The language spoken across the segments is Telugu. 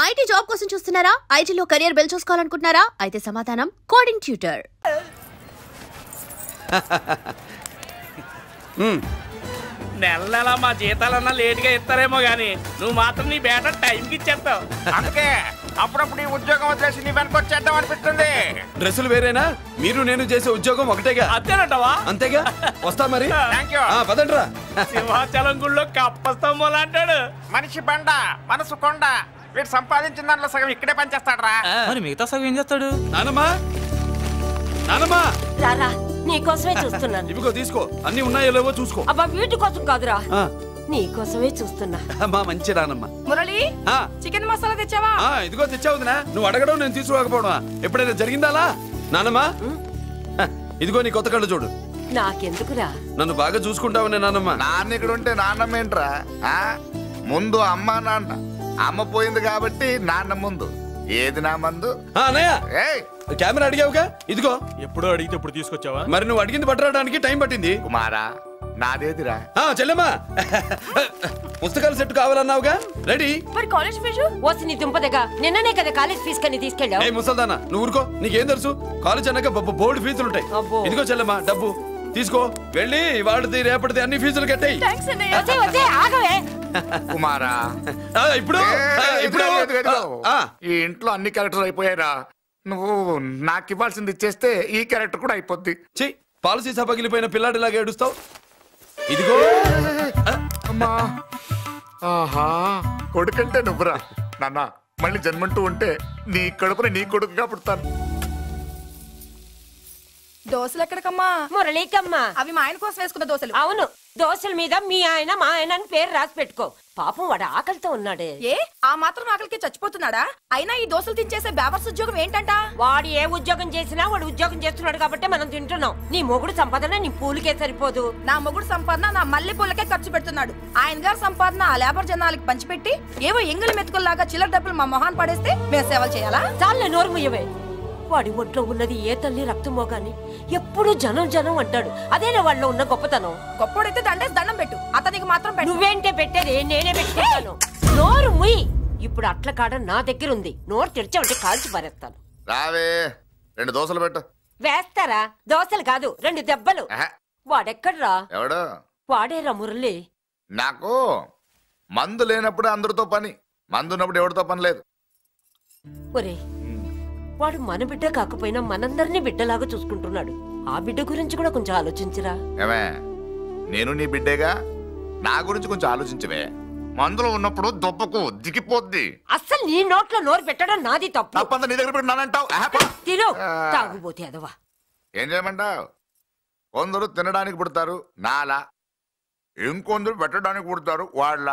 ఐటీ జాబ్ కోసం చూస్తున్నారా? ఐటీలో కెరియర్ బిల్డ్ చూసుకోవాలనుకుంటున్నారా? అయితే సమాధానం కోడింగ్ ట్యూటర్. నెల నెల మా జీతాలన్నా లేట్గా ఇస్తారేమో గానీ నువ్వు మాత్రం నీ బేట టైంకి ఇచ్చేస్తావు. అందుకే అప్పుడప్పుడు ఈ ఉద్యోగం వదిలేసి నీ వెనక వచ్చేద్దాం అనిపిస్తుంది. డ్రెస్సులు వేరేనా? మీరు నేను చేసే ఉద్యోగం ఒకటేగా. అంతేనంటావా? అంతేగా. వస్తా మరి. థాంక్యూ. పదండ్రా. సింహాచలం గుళ్ళో కప్పస్తంభం అంటాడు. మనిషి బండ మనసు కొండ. వీడు సంపాదించిన దాంట్లో సగం ఇక్కడే పనిచేస్తాడు రా. మరి మిగతా సగం ఏం చేస్తాడు? నానమ్మా నానమ్మా రారా నీకోసమే చూస్తున్నాను. ఇవిగో తీసుకో. అన్ని ఉన్నాయో లేవో చూసుకో. అబ్బా వీటి కోసం కాదురా, నీకోసమే చూస్తున్నా. మా మంచి నానమ్మ. మురళి చికెన్ మసాలా తెచ్చావా? ఇదిగో తెచ్చావుదినా. నువ్వు అడగడం నేను తీసుకోకపోవడం ఎప్పుడైనా జరిగిందాలా? నానమ్మా ఇదిగో నీ కొత్త కళ్ళు చూడు. నాకెందుకురా? నన్ను బాగా చూసుకుంటావనే నానమ్మ. నాన్న ఇక్కడ ఉంటే నాన్నమ్మ ఏంట్రా? ముందు అమ్మ నాన్న. అమ్మ పోయింది కాబట్టి నాన్న ముందు. ఏది నా మందు? కెమెరా అడిగావుగా, ఇదిగో. ఎప్పుడో అడిగితే ఇప్పుడు తీసుకొచ్చావా? మరి నువ్వు అడిగింది పట్టడానికి టైం పట్టింది. కుమారా నాదేదిరా? చెల్లెమ్మా పుస్తకాల సెట్ కావాలన్నావుగా, రెడీ. మరి కాలేజ్ ఫీజు? వస్తే నీ దుంపదగా నిన్ననే కదా కాలేజ్ ఫీజు కని తీసుకెళ్ళావు. ఏ ముసల్దానా నువ్వు ఊరుకో. నీకేం తెలుసు? కాలేజ్ అన్నాక బోర్డు ఫీజులు ఉంటాయి. ఇదిగో చెల్లెమ్మా డబ్బు తీసుకో. వెళ్ళి వాడిది రేపటిది అన్ని ఫీజులు కట్టాయి. కుమారా ఇప్పుడు ఈ ఇంట్లో అన్ని క్యారెక్టర్లు అయిపోయారా? నువ్వు నాకు ఇవ్వాల్సింది ఇచ్చేస్తే ఈ క్యారెక్టర్ కూడా అయిపోద్ది. చెయ్యి. పాలసీ పగిలిపోయిన పిల్లాడిలాగా ఏడుస్తావు. ఇదిగో. అమ్మా ఆహా కొడుకంటే నువ్వురా నాన్న. మళ్ళీ జన్మంటూ ఉంటే నీ కడుపుని నీ కొడుకుగా పుడతాను. దోశలు ఎక్కడికమ్మా? మురళీకమ్మా. అవి మా ఆయన కోసం వేసుకున్న దోశలు. అవును, దోశల మీద మీ ఆయన మా ఆయన అని పేరు రాసి పెట్టుకో. పాపం వాడు ఆకలితో ఉన్నాడే. ఏ ఆ మాత్రం ఆకలికి చచ్చిపోతున్నాడా? అయినా ఈ దోశలు తినేసే బేవర్స్ ఉద్యోగం ఏంటంట? వాడు ఏ ఉద్యోగం చేసినా వాడు ఉద్యోగం చేస్తున్నాడు కాబట్టి మనం తింటున్నాం. నీ మొగుడు సంపాదన నీ పూలకే సరిపోదు. నా మొగుడు సంపాదన నా మల్లె పూలకే ఖర్చు పెడుతున్నాడు. ఆయన గారి సంపాదన ఆ లేబర్ జనాలకి పంచిపెట్టి ఏవో ఎంగిలి మెతుకుల్లాగా చిల్లర డబ్బులు మా మొహాన్ పడేస్తే మేము సేవలు చేయాలా? చాలే నోరు ముయ్యవే. వాడి ఒంట్లో ఉన్నది ఏ తల్లి రక్తమో గాని ఎప్పుడు జనం జనం అంటాడు. అదేనా వాళ్ళలో ఉన్న గొప్పతనం. గొప్పోడైతే దండేసి దండం పెట్టు, అతనికి మాత్రం పెట్టు. నువ్వేంటే పెట్టేది? నేనే పెట్టుకుంటాను. నోరు ముయ్యి. ఇప్పుడు అట్ల కాడ నా దగ్గర ఉంది. నోరు తెరిచావంటే కాల్చి పారేస్తాను. రావే 2 దోశలు పెట్టు. వేస్తారా? దోశలు కాదు 2 దెబ్బలు. వాడెక్కడ్రా? ఎవడు? వాడేరా మురళి. నాకు మందు లేనప్పుడు అందరితో పని, మందు ఉన్నప్పుడు ఎవరితో పని లేదు. ఒరే వాడు మన బిడ్డ కాకపోయినా మనందరినీ బిడ్డలాగా చూసుకుంటున్నాడు. ఆ బిడ్డ గురించి కూడా కొంచెం ఆలోచించరా. ఏమే నేను నీ బిడ్డేగా, నా గురించి కొంచెం ఆలోచించవే. మందులో ఉన్నప్పుడు దొప్పకు దిగిపోద్ది. అస్సలు నీ నోట్లో నోరు పెట్టడం నాది తప్పు. తప్పంతా నీ దగ్గర పెట్టినానంటావు. తిను తాగుబోతే అదవా. ఏం చేయమంటావు? కొందరు తినడానికి పుడతారు నాలా, ఇంకొందరు పెట్టడానికి పుడతారు వాళ్ళ.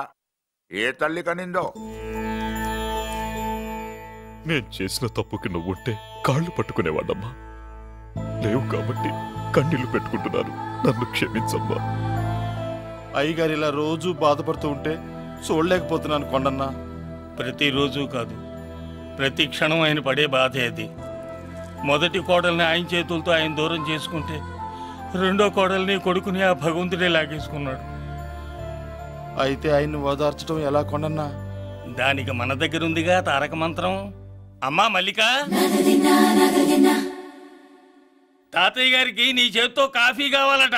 ఏ తల్లి కనిందో? నేను చేసిన తప్పుకి నువ్వుంటే కాళ్ళు పట్టుకునేవాడమ్మా. లేవు కాబట్టి కన్నీళ్లు పెట్టుకుంటున్నాను. నన్ను క్షమించమ్మా. అయ్యగారు ఇలా రోజు బాధపడుతూ ఉంటే చూడలేకపోతున్నాను కొండన్నా. ప్రతిరోజు కాదు, ప్రతి క్షణం ఆయన పడే బాధే అది. మొదటి కోడల్ని ఆయన చేతులతో ఆయన దూరం చేసుకుంటే రెండో కోడల్ని కొడుకుని ఆ భగవంతుడే లాగేసుకున్నాడు. అయితే ఆయన్ని ఓదార్చడం ఎలా కొండన్నా? దానికి మన దగ్గర ఉందిగా తారక మంత్రం. అమ్మా మల్లిక, తాతయ్య గారికి నీ చేత్తో కాఫీ కావాలట.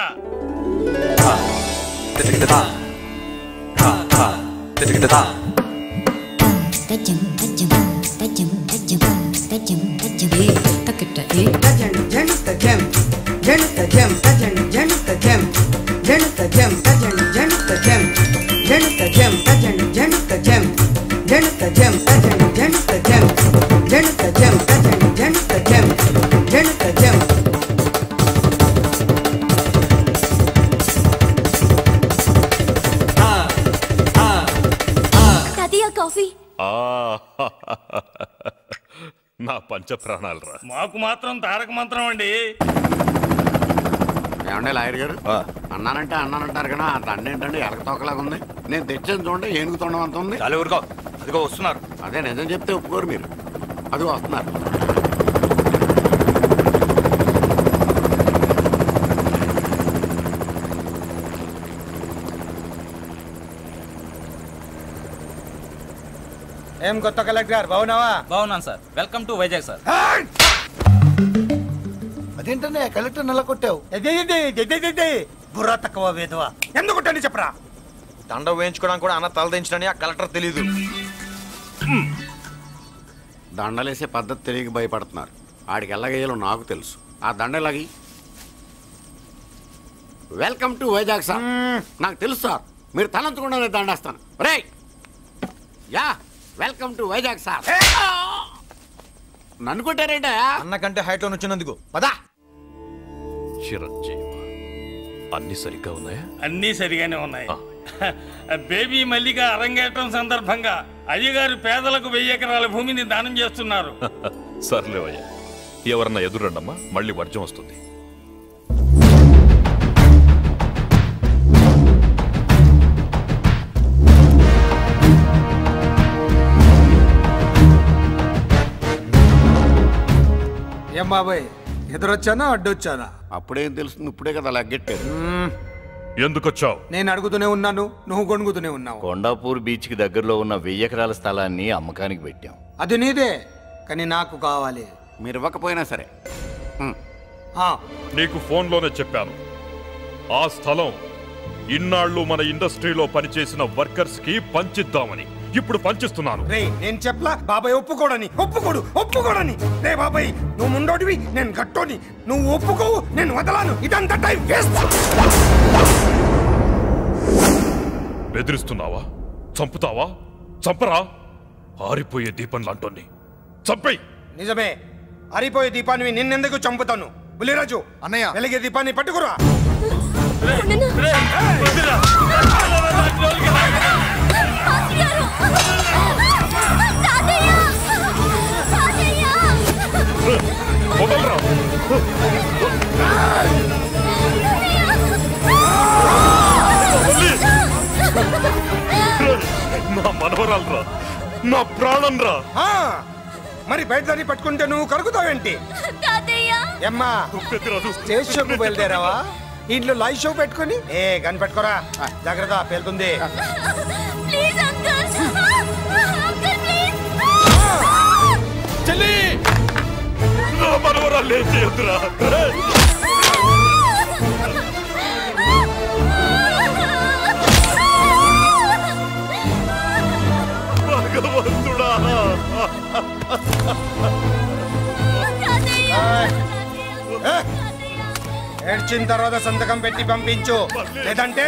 నా పంచ ప్రాణాలు రా. మాకు మాత్రం తారక మంత్రం అండి. ఏమంటే లాయర్ గారు అన్నానంటే అన్నానంటారు కదా, అంత అన్నేంటండి ఎలక తోకలాగా ఉంది. నేను తెచ్చేది చూడండి ఏనుగు తొండం అంత ఉంది. చాలా ఊరుకో, అదిగో వస్తున్నారు. అదే నిజం చెప్తే ఒప్పుకోరు మీరు. అదిగో వస్తున్నారు. ఏం కొత్త కలెక్టర్ బాగున్నావా? బాగున్నాను sir. Welcome to Vizag sir. అదేంటనే కలెక్టర్ నల్ల కొట్టావు? బుర్రా తక్కువ వేదవా. ఎందుకు కొట్టండి చెప్పరా? దండ వేయించుకోవడానికి కూడా అన్న తలదించడని ఆ కలెక్టర్ తెలీదు. దండలేసే పద్ధతి తెలియక భయపడుతున్నారు. ఆడికి ఎలాగేయాలో నాకు తెలుసు. ఆ దండలాగి వెల్కమ్ టు వైజాగ్ సార్. నాకు తెలుసు సార్, మీరు తలంచకుండా దండేస్తాను. రే యా వెల్కమ్ టు వైజాగ్ సార్. నన్ను కొట్టారేంటా? అన్నకంటే హైట్ లో వచ్చినందుకు పదా. చిరంజీవి అన్ని సరిగ్గా ఉన్నాయా? అన్నీ సరిగానే ఉన్నాయి. బేబీ మల్లిక అరంగేట్రం సందర్భంగా అయ్యగారు పేదలకు 1000 ఎకరాల భూమిని దానం చేస్తున్నారు. సర్లేవయ్యా, ఎవరన్నా ఎదురండమ్మా, మళ్ళీ వర్జం వస్తుంది. ఏం బాబాయ్, ఎదురొచ్చానా అడ్డొచ్చానా? అప్పుడేం తెలుస్తుంది, ఇప్పుడే కదా లగ్గెట్టారు. ఎందుకొచ్చావు? నేను అడుగుతూనే ఉన్నాను, నువ్వు గొణుగుతూనే ఉన్నావు. కొండాపూర్ బీచ్ కి దగ్గరలో ఉన్న 1000 ఎకరాల స్థలాన్ని అమ్మకానికి పెట్టాం. అది నీదే, కానీ నాకు కావాలి. మీరు ఇవ్వకపోయినా సరే. నీకు ఫోన్లోనే చెప్పాను, ఆ స్థలం ఇన్నాళ్ళు మన ఇండస్ట్రీలో పనిచేసిన వర్కర్స్ కి పంచిద్దామని. ఇప్పుడు పంచిస్తున్నాను. రే నేను చెప్పలా బాబాయ్ ఒప్పుకోడని. రే బాబాయ్, నువ్వు ముండోడివి, నేను గట్టోని. నువ్వు ఒప్పుకోవు, నేను వదలాను. ఇదంతా టైం వేస్ట్. బెదిరిస్తున్నావా? చంపుతావా? చంపరా? ఆరిపోయే దీపం లాంటోని చంపేయ్. నిజమే, ఆరిపోయే దీపాన్ని నిన్నెందుకు చంపుతాను? బుల్లిరాజు అన్నయ్య, వెలిగే దీపాన్ని పట్టుకురా. నా మనవరాలరా, నా ప్రాణం రా. మరి బయట దాన్ని పట్టుకుంటే నువ్వు కలుగుతావేంటి? అమ్మా స్టేజ్ షోకు బయలుదేరావా? ఇంట్లో లైవ్ షో పెట్టుకుని గన్ పెట్టుకోరా, జాగ్రత్త పేలుతుంది. చెల్లి, నా మనవరాలు ఏం చేయొద్దురా. భగవంతుడా, ఏడ్చిన తర్వాత సంతకం పెట్టి పంపించు, లేదంటే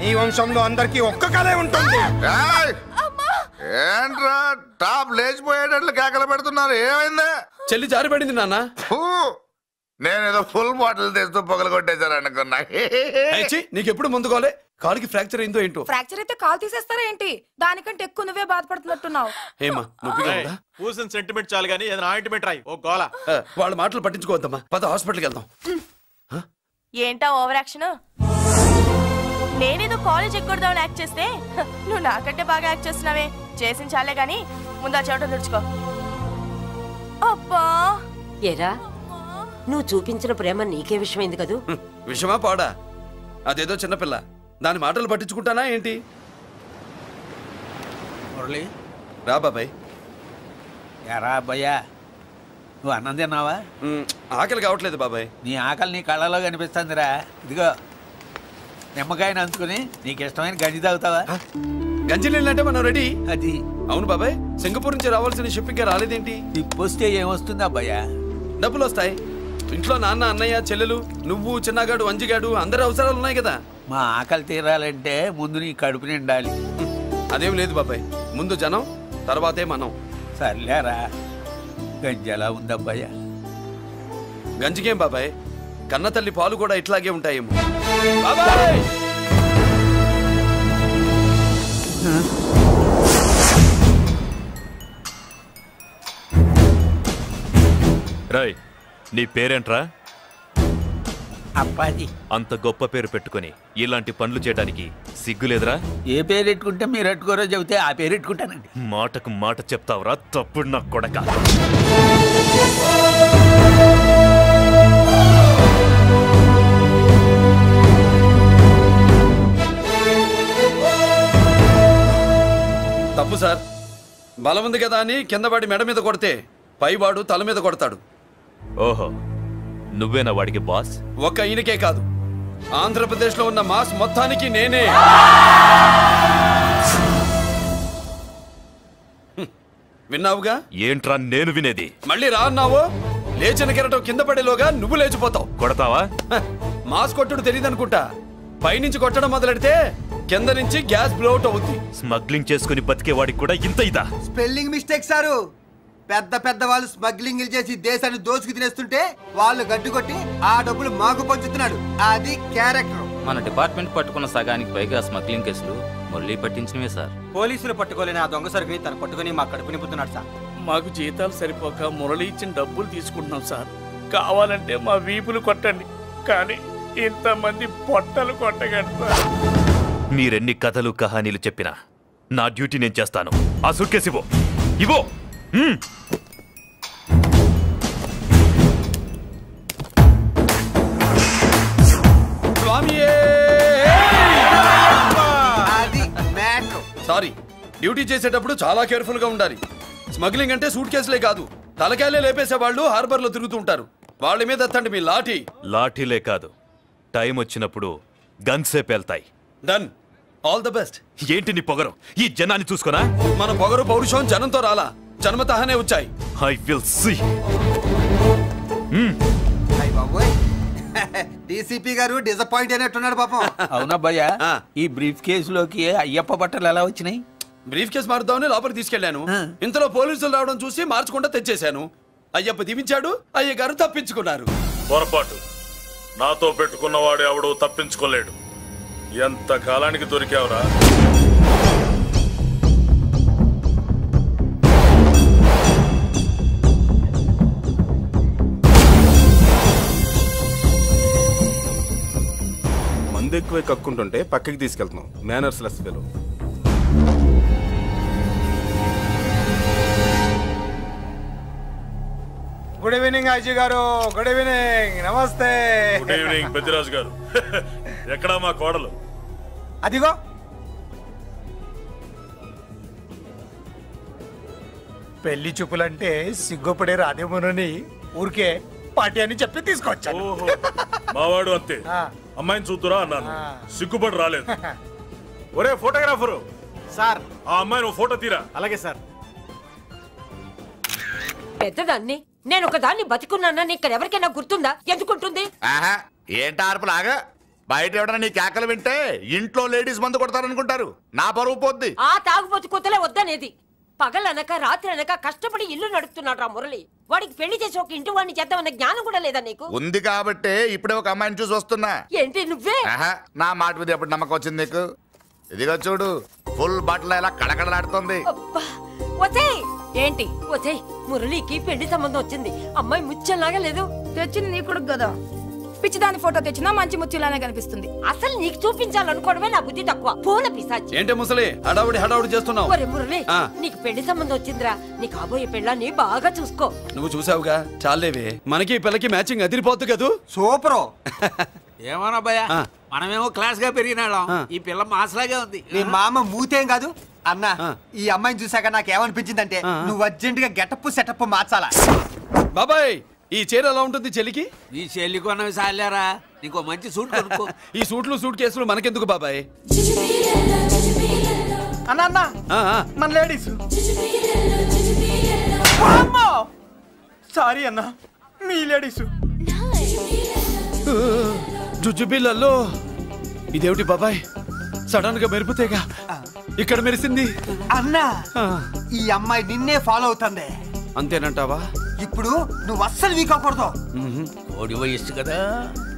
నీ వంశంలో అందరికి ఒక్క కళే ఉంటుంది. ఏంట్రా టాప్ లేచిపోయేటట్లు కేకలు పెడుతున్నారు? ఏమైంది? చెల్లి జారిపడింది నాన్న. నేనేదో ఫుల్ బాటిల్ తెస్తూ పొగలు కొట్టేశారు అనుకున్నా. నీకెప్పుడు ముందుకోలే? కాలుకి ఫ్రాక్చర్ అయిందో ఏంటో. ఫ్రాక్చర్ అయితే కాలు తీసేస్తారా ఏంటి? దానికంటే ఎక్కువ నువ్వే బాధపడుతున్నట్టున్నావు. ఏమా నొప్పిగా ఉందా? పూసిన సెంటిమెంట్ చాలు గానీ ఏదైనా ఆయింట్మెంట్ రాయి. ఓ గోల. వాళ్ళ మాటలు పట్టించుకోవద్దమ్మా, పద హాస్పిటల్కి వెళ్దాం. ఏంటా ఓవర్ యాక్షన్? నేనేదో కాలేజ్ ఎక్కడదామని యాక్ట్ చేస్తే నువ్వు నాకంటే బాగా యాక్ట్ చేస్తున్నావే. చేసిన చాలే గాని ముందు ఆ చెవిట తుడుచుకో. అబ్బా, ఏరా నువ్వు చూపించిన ప్రేమ నీకే విషయమైంది కదూ? విషమా పాడా? అదేదో చిన్నపిల్ల, దాని మాటలు పట్టించుకుంటానా ఏంటి? మురళి రా బాబాయ్. ఎరా అబ్బాయ్యా, నువ్వు అన్నం తిన్నావా? ఆకలి కావట్లేదు బాబాయ్. నీ ఆకలి నీ కళ్ళలో కనిపిస్తుందిరా. ఇదిగో నిమ్మకాయని అంచుకుని నీకు ఇష్టమైన గంజి తాగుతావా? గంజి నీళ్ళంటే మనం రెడీ. అది అవును బాబాయ్, సింగపూర్ నుంచి రావాల్సిన షిప్పింగ్ రాలేదేంటి? తిప్పొస్తే ఏమొస్తుంది అబ్బాయ్యా? డబ్బులు వస్తాయి. ఇంట్లో నాన్న, అన్నయ్య, చెల్లెలు, నువ్వు, చిన్నగాడు, అంజిగాడు అందరి అవసరాలు ఉన్నాయి కదా. మా ఆకలి తీరాలంటే ముందు నీ కడుపు నిండాలి. అదేం లేదు బాబాయ్, ముందు జనం తర్వాతే మనం. సర్లేరా, గంజి ఎలా ఉంది అబ్బాయ్యా? గంజికేం బాబాయ్, కన్న తల్లి పాలు కూడా ఇట్లాగే ఉంటాయేమో. బాబాయ్ రాయ్, నీ పేరేంట్రా? అప్పాజీ. అంత గొప్ప పేరు పెట్టుకుని ఇలాంటి పనులు చేయడానికి సిగ్గులేదురా? ఏ పేరు పెట్టుకుంటే మీరు ఎట్టుకోరో చెబితే ఆ పేరు పెట్టుకుంటానండి. మాటకు మాట చెప్తావురా తప్పుడు నా కొడక. తప్పు సార్, బలం ఉంది కదా అని కిందవాడి మెడ మీద కొడితే పైవాడు తల మీద కొడతాడు. ఓహో, నువ్వేనా వాడికి బాస్? ఒక్క ఈయనకే కాదు, ఆంధ్రప్రదేశ్లో ఉన్న మాస్ మొత్తానికి నేనే. విన్నావుగా? ఏంట్రా నేను వినేది? మళ్ళీ రా అన్నావు, లేచిన కెరటం కింద పడేలోగా నువ్వు లేచిపోతావు. కొడతావా? మాస్ కొట్టుడు తెలియదనుకుంటా. పైనుంచి కొట్టడం మొదలెడితే కింద నుంచి గ్యాస్ బ్లౌట్ అవుద్ది. స్మగ్లింగ్ చేసుకుని బతికే వాడికి కూడా ఇంత ఇదా? Spelling mistake sir. పెద్ద పెద్ద వాళ్ళు స్మగ్లింగ్ చేసి దేశాన్ని దోచుకు తినేస్తుంటే వాళ్ళు గడ్డు కొట్టి ఆ డబ్బులు మాకు పంచుతున్నాడు. అది క్యారెక్టర్. మన డిపార్ట్మెంట్ పట్టుకున్న సగానికి పైగా స్మగ్లింగ్ కేసులు మురళి పట్టించినవే సార్. పోలీసులు పట్టుకోలేని ఆ దొంగ సరుకుని తను పట్టుకుని మా కడుపు నింపుతున్నాడు సార్. మాకు జీతాలు సరిపోక మురళి ఇచ్చిన డబ్బులు తీసుకుంటున్నాం సార్. కావాలంటే మా వీపులు కొట్టండి, కానీ ఇంతమంది పొట్టలు కొట్టగలరు. మీరెన్ని కథలు కహానీలు చెప్పినా నా డ్యూటీ నేను చేస్తాను. ఆ సూట్కేస్ ఇవ్వు, ఇవ్వు. సారీ, డ్యూటీ చేసేటప్పుడు చాలా కేర్ఫుల్ గా ఉండాలి. స్మగ్లింగ్ అంటే సూట్ కేసులే కాదు, తలకాయలే లేపేసే వాళ్ళు హార్బర్ లో తిరుగుతూ ఉంటారు. వాళ్ళ మీద ఎత్తండి మీ లాఠీ. లాఠీలే కాదు, టైం వచ్చినప్పుడు గన్సే పేల్తాయి. డన్. All the best. ఏంటి నీ పొగరు? ఈ జనాన్ని చూసుకోనా? మన పొగరు పౌరుషం జనంతో రాలా, జన్మతహనే వచ్చాయి. I will see. డీసీపీ గారు డిసప్పాయింట్ అయినట్టున్నాడు పాపం. అవునబ్బయ్య, ఈ బ్రీఫ్ కేసులోకి అయ్యప్ప బట్టలు ఎలా వచ్చినాయి? బ్రీఫ్ కేసు మారుద్దామని లోపలికి తీసుకెళ్లాను. ఇంతలో పోలీసులు రావడం చూసి మార్చకుండా తెచ్చేశాను. అయ్యప్ప దీవించాడు, అయ్య గారు తప్పించుకున్నారు. పొరపాటు. నాతో పెట్టుకున్నవాడు ఎవడు తప్పించుకోలేడు. ఎంత కాలానికి దొరికావురా? మందు ఎక్కువ కక్కుంటుంటే పక్కకి తీసుకెళ్తున్నాం. Manners less fellow. Good evening Ajay garu. Good evening. నమస్తే. Good evening Peddiraju garu. ఎక్కడా మా కోడలు? అదిగో. పెళ్లి చూపులంటే సిగ్గుపడే రాధేమోనని ఊరికే పార్టీ అని చెప్పి తీసుకొచ్చాను. మావాడు అంతే. అమ్మాయిని చూద్దురా అన్నాను, సిగ్గుపడి రాలేదు. ఒరే ఫోటోగ్రాఫరు సార్, ఆ అమ్మాయిని ఫోటో తీరా. అలాగే సార్. పెద్దదాన్ని నేను ఒక దాన్ని బతికున్నానని ఇక్కడ ఎవరికైనా గుర్తుందా? ఎందుకుంటుంది? ఏంట ఆర్పులాగా? బయట ఎవడన్నా నీ కేకలు వింటే ఇంట్లో లేడీస్ మందు కొడతారనుకుంటారు. నా పరువు పోద్ది. ఆ తాగుబోతు కూతలే వద్దనేది. పగలనక రాత్రి అనక కష్టపడి ఇల్లు నడుపుతున్నాడు రా మురళి. వాడికి పెళ్లి చేసి ఒక ఇంటి వాడిని చేద్దామన్న జ్ఞానం కూడా లేదా నీకు? ఉంది కాబట్టి ఇప్పుడే ఒక అమ్మాయిని చూసి వస్తున్నా. ఏంటి నువ్వే? నా మాట మీద ఎప్పుడు నమ్మకం వచ్చింది నీకు? ఇదిగో చూడు, ఫుల్ బట్టలు ఎలా కళకళలాడుతుంది. ఏంటి వచ్చేయ్, మురళికి పెళ్లి సంబంధం వచ్చింది. అమ్మాయి ముచ్చల్లాగా లేదు. తెచ్చింది నీ కొడుకు కదా. పిచ్చిదాని ఫోటో తెచ్చినా మంచి ముచ్చిలానే కనిపిస్తుంది. అసలు నీకు చూపించాలనుకోవడమే నా బుద్ధి తక్కువ. పూల పిశాచి. ఏంటి ముసలి హడావుడి హడావుడి చేస్తున్నావు? ఒరే మురళి, నీకు పెళ్లి సంబంధం వచ్చిందిరా. నీ కాబోయే పెళ్ళాన్ని బాగా చూసుకో. నువ్వు చూసావుగా, చాలేవే. మనకి పిల్లకి మ్యాచింగ్ అదిరిపోద్దు కదూ. సూపరు. ఏమోనబ్బయ్యా, మనమేమో క్లాస్ గా పెరిగినాళ్ళం. ఈ పిల్ల మాసలాగే ఉంది. నీ మామ మూతేం కాదు అన్నా. ఈ అమ్మాయిని చూసాక నాకేమనిపించిందంటే నువ్వు అర్జెంట్ గా గెటప్ సెటప్ మార్చాలా. బాబాయ్, ఈ చీర ఎలా ఉంటుంది చెల్లికి? ఈ చెల్లి కొన్నవి సాలేరా, నీకు మంచి సూట్ కొనుక్కో. ఈ సూట్లు సూట్ కేసులు మనకెందుకు బాబాయ్? అన్నా అన్నా, మన లేడీస్. సారీ అన్నా, మీ లేడీస్. జుజుబిళ్ళల్లో ఇదేమిటి బాబాయ్? సడన్ గా మెరుపుతేగా ఇక్కడ మెరిసింది. అన్నా, ఈ అమ్మాయి నిన్నే ఫాలో అవుతుంది. అంతేనంటావా? ఇప్పుడు నువ్వు అస్సలు వీక్ అవ్వకూడదు. కోడి వయస్సు కదా,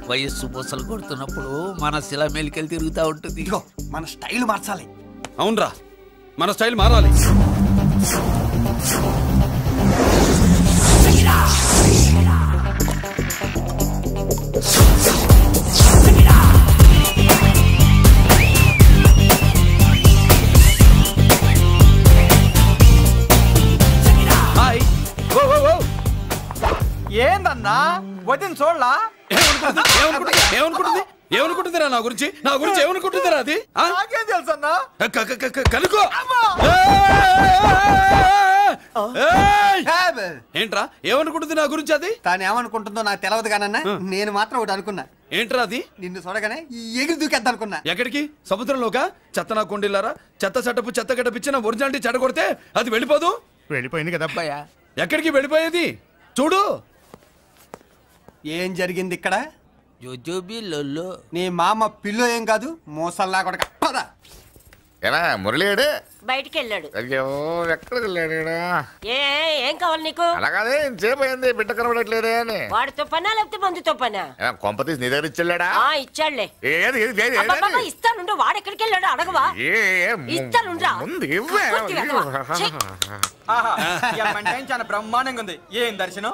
వయస్సు పూసలు కొడుతున్నప్పుడు మన శిల మేలికెళ్ళి తిరుగుతూ ఉంటుంది. మన స్టైల్ మార్చాలి. అవునరా, మన స్టైల్ మారాలి. ఏందన్నా వదిన చూడలా? ఏమనుకుంటుంది? ఏమనుకుంటుందిరా నా గురించి ఏమనుకుంటుందిరా అది నాకేం తెలుసు అన్నా కనుకో ఏంట్రా ఏమనుకుంటుంది నా గురించి అది తాను ఏమనుకుంటుందో నాకు తెలియదు కానన్నా నేను మాత్రం ఒకటి అనుకున్నా ఏంట్రా అది నిన్ను చూడగానే ఎగిరి దూకేద్దాం అనుకున్నా ఎక్కడికి సముద్రంలోకా చెత్త నా కొండిల్లారా చెత్త సెటపు చెత్త గడపిచ్చిన ఒరిజినాలిటీ చెడగొడితే అది వెళ్ళిపోదు వెళ్ళిపోయింది కదా అబ్బాయా ఎక్కడికి వెళ్ళిపోయేది చూడు ఏం జరిగింది ఇక్కడ నీ మామ పిల్లో ఏం కాదు మోసల్లా కొడక పద ఎలా మురళీడు బయటికి వెళ్ళాడు. అయ్యో ఎక్కడికి వెళ్ళాడు ఏం కావాలి నీకు? అలాగే ఇంతసేపు అయింది బిడ్డ కనబడట్లేదే అని. వాడితో పనా లేకపోతే మందుతో పనా? కొంప తీసి నీ దగ్గర ఇచ్చాడా? ఇచ్చాడులే. ఇస్తానుండు. వాడు ఎక్కడికి వెళ్ళాడు అడగవా? ఇస్తానుండ్రా. చాలా బ్రహ్మాండంగా ఉంది. ఏం దర్శనం?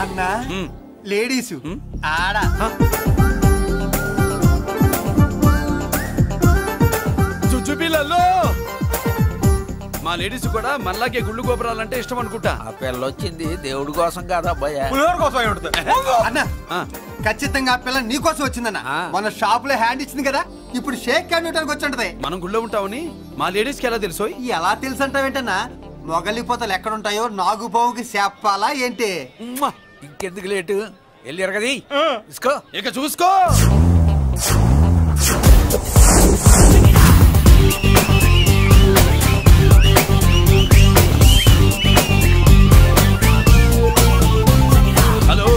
అన్నా లేడీసు ఆడ చుచ్చుపిల్లల్లో మా లేడీస్ కూడా మనలాగే గుళ్ళు గోపురాలంటే ఇష్టం అనుకుంటా. ఆ పిల్ల వచ్చింది దేవుడి కోసం కాదు అబ్బాయి, అన్న ఖచ్చితంగా ఆ పిల్ల నీ కోసం వచ్చిందన్న. మన షాప్ లో హ్యాండ్ ఇచ్చింది కదా, ఇప్పుడు షేక్ హ్యాండ్ ఇవ్వడానికి వచ్చి ఉంటది. మనం గుళ్ళో ఉంటామని మా లేడీస్ కి ఎలా తెలుసు? ఎలా తెలుసు అంటావేంటన్నా? మొగలిపోతలు ఎక్కడుంటాయో నాగుబావుకి చెప్పాలా ఏంటి? ఇంకెందుకు లేటు వెళ్ళారు కదా, తీసుకో ఇక చూసుకో. హలో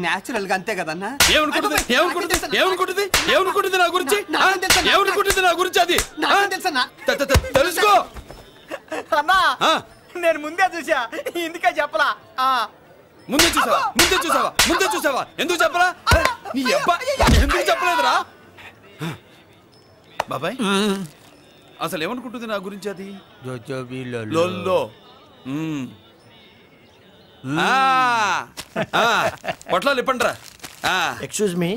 నేచురల్ గా అంతే కదన్నా. ఏమనుకుంటుంది నా గురించి? ఏమనుకుంటుంది నా గురించి? అది తెలుసుకో అన్నా. నేను ముందే చూసా, ఇందుకే చెప్పలా. ముందే చూసావా? ఎందుకు చెప్పరా? నీ అబ్బా ఎందుకు చెప్పలేదురా? బాబాయ్ అసలు ఏమనుకుంటుంది నా గురించి? అది లొల్లో పొట్లాలు ఇప్పండిరా. ఎక్స్క్యూజ్ మీ,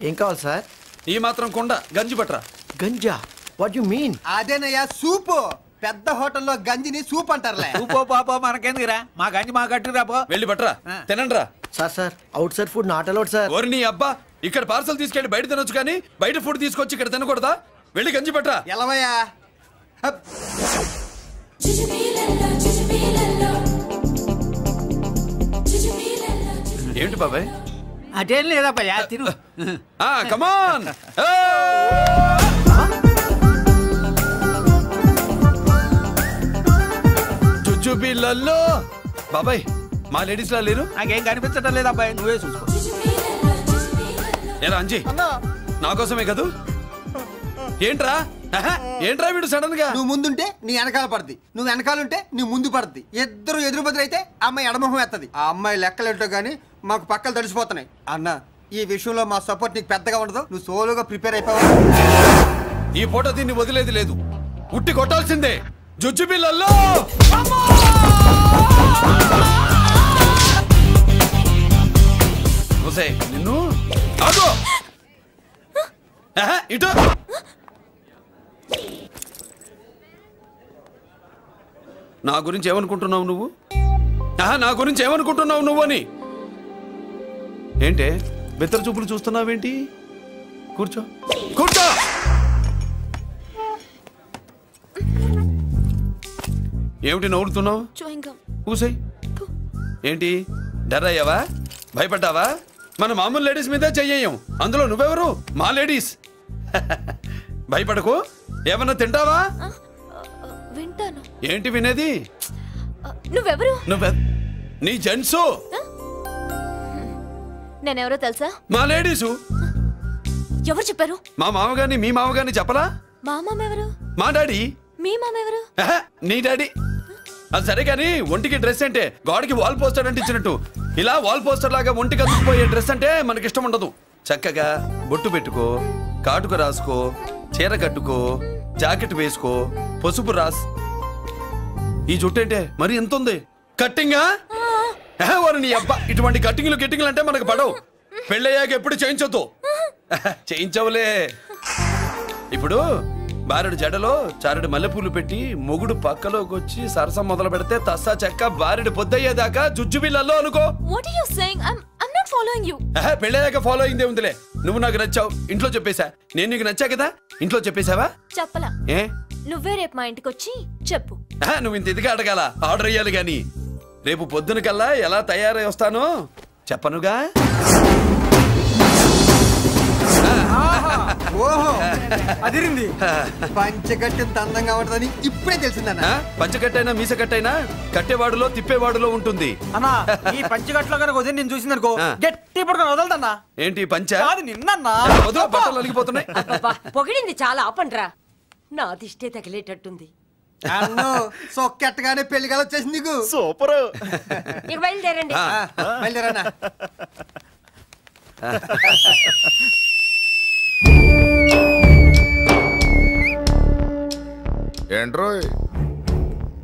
ఏం కావాలి సార్? ఈ మాత్రం కొండ గంజి పట్రా. గంజా? What you mean? అదేనయ్యా సూపు. పెద్ద హోటల్లో గంజిని సూప్ అంటారులే. సూపో పాపో మనకెందుకురా, మా గంజి మా కట్టురా పో. వెళ్ళి పట్రా, తినండి రా. Sir out side food not allowed sir. ఓరి నీ అబ్బా, ఇక్కడ పార్సల్ తీసుకెళ్ళి బయట తినొచ్చు కానీ బయట ఫుడ్ తీసుకొచ్చి ఇక్కడ తినకూడదా? వెళ్ళి గంజి పట్రా. ఎలవయ్యా. ఏంటి బాబాయ్? అదేం లేదబ్బా, తిను. కమాన్. చుచ్చుపిల్లల్లో బాబాయ్ మా లేడీస్ లా లేరు? నాకేం కనిపించడం లేదు అబ్బాయి, నువ్వే చూసుకో. ఎలా అంజీ నా కోసమే కదూ? ఏంట్రా వీడు సడన్ గా? నువ్వు ముందుంటే నీ వెనకాల పడుతుంది, నువ్వు వెనకాలంటే నీ ముందు పడుతుంది. ఇద్దరు ఎదురు బదులైతే అమ్మాయి ఎడమొహం ఎత్తది. ఆ అమ్మాయి లెక్కలేంటో గానీ మాకు పక్కలు తడిసిపోతున్నాయి. అన్న ఈ విషయంలో మా సపోర్ట్ నీకు పెద్దగా ఉండదు, నువ్వు సోలోగా ప్రిపేర్ అయిపోవాలి. ఈ ఫోటో దీన్ని వదిలేది లేదు, ఉట్టి కొట్టాల్సిందే. జుజ్జు పిల్లల్లో నిన్ను ఇటు నా గురించి ఏమనుకుంటున్నావు నువ్వు? నా గురించి ఏమనుకుంటున్నావు నువ్వు అని? ఏంటే బెత్తర చూపులు చూస్తున్నావేంటి? కూర్చో. ఏమిటి నవ్వుతున్నావు? కూసాయి. ఏంటి డర్ అయ్యావా? భయపడ్డావా? మన మామూలు లేడీస్ మీద చెయ్యం, అందులో నువ్వెవరు? మా లేడీస్. భయపడకు. ఏమన్నా తింటావా? వింటాను. ఏంటి వినేది? నువ్వెవరు? నీ జెంట్సు. నేనెవరో తెలుసా? మా లేడీసు. ఎవరు చెప్పారు? మా మామగారిని మీ మామగారిని చెప్పలా? మా మామ ఎవరు? మా డాడీ. మీ మామ ఎవరు? నీ డాడీ. అది సరే కానీ ఒంటికి డ్రెస్ అంటే గోడకి వాల్ పోస్టర్ అంటే ఇచ్చినట్టు ఇలా వాల్ పోస్టర్ లాగా ఒంటికి అతుక్కుపోయే డ్రెస్ అంటే మనకి ఇష్టం ఉండదు. చక్కగా బొట్టు పెట్టుకో, కాటుక రాసుకో, చీర కట్టుకో, జాకెట్ వేసుకో, పసుపు రాస్. ఈ జుట్టు అంటే మరి ఎంత ఉంది? కట్టింగా? వారు నీ అబ్బా, ఇటువంటి కట్టింగ్లు అంటే మనకు పడవు. పెళ్ళయ్యాక ఎప్పుడు చేయించొద్దు. చేయించవులే. ఇప్పుడు బారెడు జడలో చారెడు మల్లెపూలు పెట్టి మొగుడు పక్కలోకి వచ్చి సరసం మొదలు పెడితే తస్సా చెక్క బారెడు పొద్దయ్యేదాకా జుజ్జు బిళ్ళల్లో అనుకో. What are you saying? I'm not following you. పెళ్ళయ్యాక ఫాలో అయిందే ఉందిలే. నువ్వు నాకు నచ్చావు, ఇంట్లో చెప్పేశా. నేను నీకు నచ్చా కదా, ఇంట్లో చెప్పేశావా? చెప్పలా. ఏ నువ్వే రేపు మా ఇంటికి వచ్చి చెప్పు. నువ్వు ఇంత ఇదిగా అడగాల, ఆర్డర్ అయ్యాలి గాని. రేపు పొద్దున కల్లా ఎలా తయారై వస్తానో చెప్పనుగా. ఓహో అదిరింది. పంచకట్టెంత అందంగా ఉంటుందని ఇప్పుడే తెలిసిందన్న. పంచకట్టైనా మీసకట్టైనా కట్టేవాడులో తిప్పేవాడులో ఉంటుంది. అన్నా ఈ పంచగట్లో కనుక వదిలి నేను చూసింది అనుకో గట్టి పడుకొని వదలదన్నా. ఏంటి పంచ? అది నిన్నన్నా బట్టలు అలిగిపోతున్నాయి. పొగిడింది చాలా ఆపండ్రా, నా దిష్టే తగిలేటట్టుంది. అన్ను సొక్కెట్టగానే పెళ్లి కల వచ్చేసింది నీకు. సూపర్. ఇక బయలుదేరండి. బయలుదేరన్నా. ఏంట్రోయ్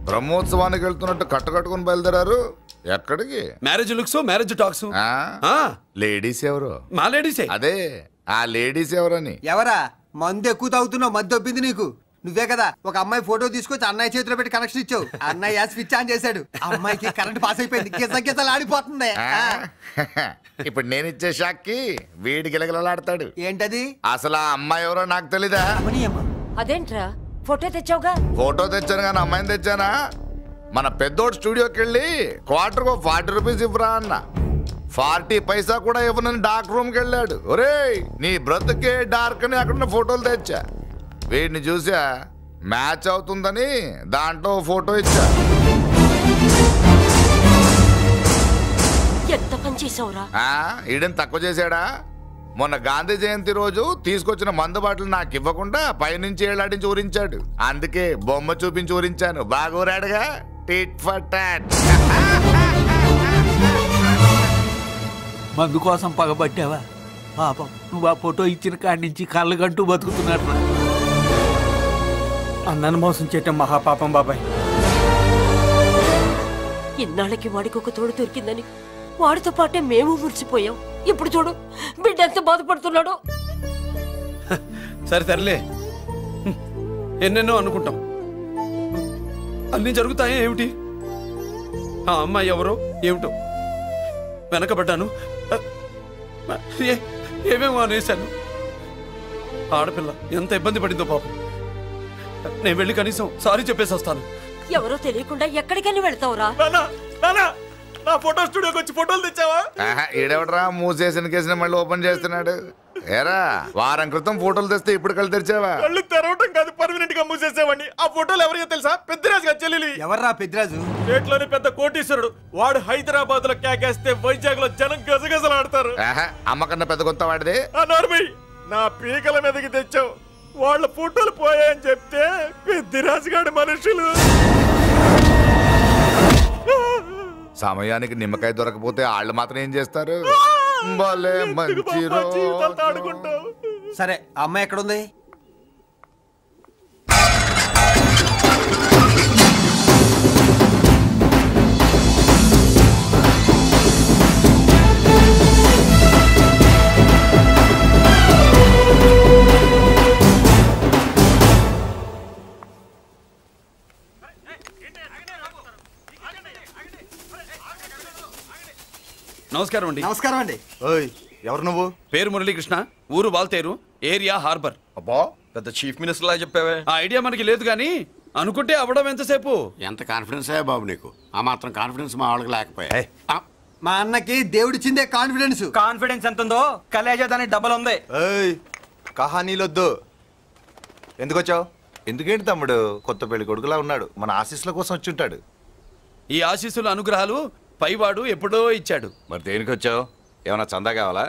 బ్రహ్మోత్సవానికి వెళ్తున్నట్టు కట్టుకొని బయలుదేరారు? ఎక్కడికి? Marriage looks, marriage talks. Ladies ఎవరు? మా లేడీసే. అదే ఆ లేడీస్ ఎవరని. ఎవరా? మందు ఎక్కువ తాగుతున్నావు, మధ్య దొబ్బింది నీకు. నువ్వే కదా ఒక అమ్మాయి ఫోటో తీసుకొచ్చి అన్నయ్య చేతిలో పెట్టి కనెక్షన్ ఇచ్చావు. అన్నయ్య స్విచ్ ఆన్ చేశాడు, అమ్మాయికి కరెంట్ పాస్ అయిపోయింది, గిజగిజలు ఆడిపోతుంది. ఇప్పుడు నేను ఇచ్చే షాక్కి వీడి గిలగిలలాడతాడు. ఏంటది? అసలు ఆ అమ్మాయి ఎవరో నాకు తెలీదా? అదేంట్రా ఫోటో తెచ్చావుగా? ఫోటో తెచ్చాను కానీ అమ్మాయిని తెచ్చానా? మన పెద్దోడు స్టూడియోకి వెళ్ళి క్వార్టర్కు 40 రూపీస్ ఇవ్వరా అన్న. 40 పైసా కూడా ఇవ్వనని డార్క్ రూమ్కి వెళ్ళాడు. ఒరేయ్ నీ బ్రతుకే డార్క్ అని అక్కడ ఫోటోలు తెచ్చా. వీడిని చూసా మ్యాచ్ అవుతుందని దాంట్లో ఫోటో ఇచ్చా. ఎంత పని చేసావురా? ఈడని తక్కువ చేశాడా? మొన్న గాంధీ జయంతి రోజు తీసుకొచ్చిన మందు బాటలు నాకు ఇవ్వకుండా పైనుంచి ఏళ్ళాడించి ఊరించాడు. అందుకే బొమ్మ చూపించి ఊరించాను. బాగా ఊరాడుగా. Tit for tat. మందు కోసం పగబట్టావా? పాపం నువ్వు ఆ ఫోటో ఇచ్చిన కాడి నుంచి కళ్ళు గంటూ బతుకుతున్నట్టు. అన్నను మోసం చేయటం మహాపాపం బాబాయ్. ఇన్నాళ్ళకి వాడికి ఒక తోడు దొరికిందని వాడితో పాటే మేము మురిసిపోయాం. ఇప్పుడు చూడు బిడ్డ ఎంత బాధపడుతున్నాడు. సరే తరలే, ఎన్నెన్నో అనుకుంటాం, అన్నీ జరుగుతాయా ఏమిటి? ఆ అమ్మాయి ఎవరో ఏమిటో వెనకబడ్డాను, ఏమేమో అనేశాను. ఆడపిల్ల ఎంత ఇబ్బంది పడిందో పాపం. నేను వెళ్ళి కనీసం సారీ చెప్పేసి వస్తాను. ఎవరో తెలియకుండా ఎక్కడికైనా వెళ్తావురా? నా ఫోటో స్టూడియోకి వచ్చి ఫోటోలు తెచ్చావా? ఈడెవడరా మూసేసిన కేసుని మళ్ళీ ఓపెన్ చేస్తున్నాడు? ఏరా వారం క్రితం ఫోటోలు తెస్తే ఇప్పుడు కళ్ళు తెరిచావా? కళ్ళు తెరవటం కాదు, పర్మనెంట్ గా మూసేసేవాడిని. ఆ ఫోటోలు ఎవరికో తెలుసా? పెద్దరాజు గారి చెల్లెలి. ఎవర్రా పెద్దరాజు? స్టేట్లోని పెద్ద కోటీశ్వరుడు. వాడు హైదరాబాద్ లో కేకేస్తే వైజాగ్ లో జనం గజగజలాడతారు. అమ్మకన్నా పెద్ద కొత్త వాడిది. నా పీకల మీదకి తెచ్చావు. వాళ్ళ ఫోటోలు పోయాయని చెప్తే పెద్దరాజు గారి మనుషులు. సమయానికి నిమ్మకాయ దొరకపోతే వాళ్ళు మాత్రం ఏం చేస్తారు? భలే మంచి రోజు. సరే అమ్మాయి ఎక్కడుంది? నమస్కారం అండి. నమస్కారం అండి. ఎవరు నువ్వు? పేరు మురళీకృష్ణ, ఊరు వాల్తేరు, ఏరియా హార్బర్. అబ్బా పెద్ద చీఫ్ మినిస్టర్ లా చెప్పావే. ఆ ఐడియా మనకి లేదు కానీ అనుకుంటే అవ్వడం ఎంతసేపు. ఎంత కాన్ఫిడెన్స్ అయ్యా బాబు నీకు? ఆ మాత్రం కాన్ఫిడెన్స్ మా వాళ్ళకి లేకపోయా? మా అన్నకి దేవుడిచ్చిందే కాన్ఫిడెన్స్. కాన్ఫిడెన్స్ ఎంత ఉందో కలేజా దానికి డబల్ ఉంది. కహానీలొద్దు. ఎందుకు వచ్చావు? ఎందుకేంటి తమ్ముడు కొత్త పెళ్లి కొడుకులా ఉన్నాడు, మన ఆశీస్సుల కోసం వచ్చి ఉంటాడు. ఈ ఆశీస్సుల అనుగ్రహాలు పైవాడు ఎప్పుడో ఇచ్చాడు. మరి దేనికి వచ్చావు? ఏమన్నా చందా కావాలా?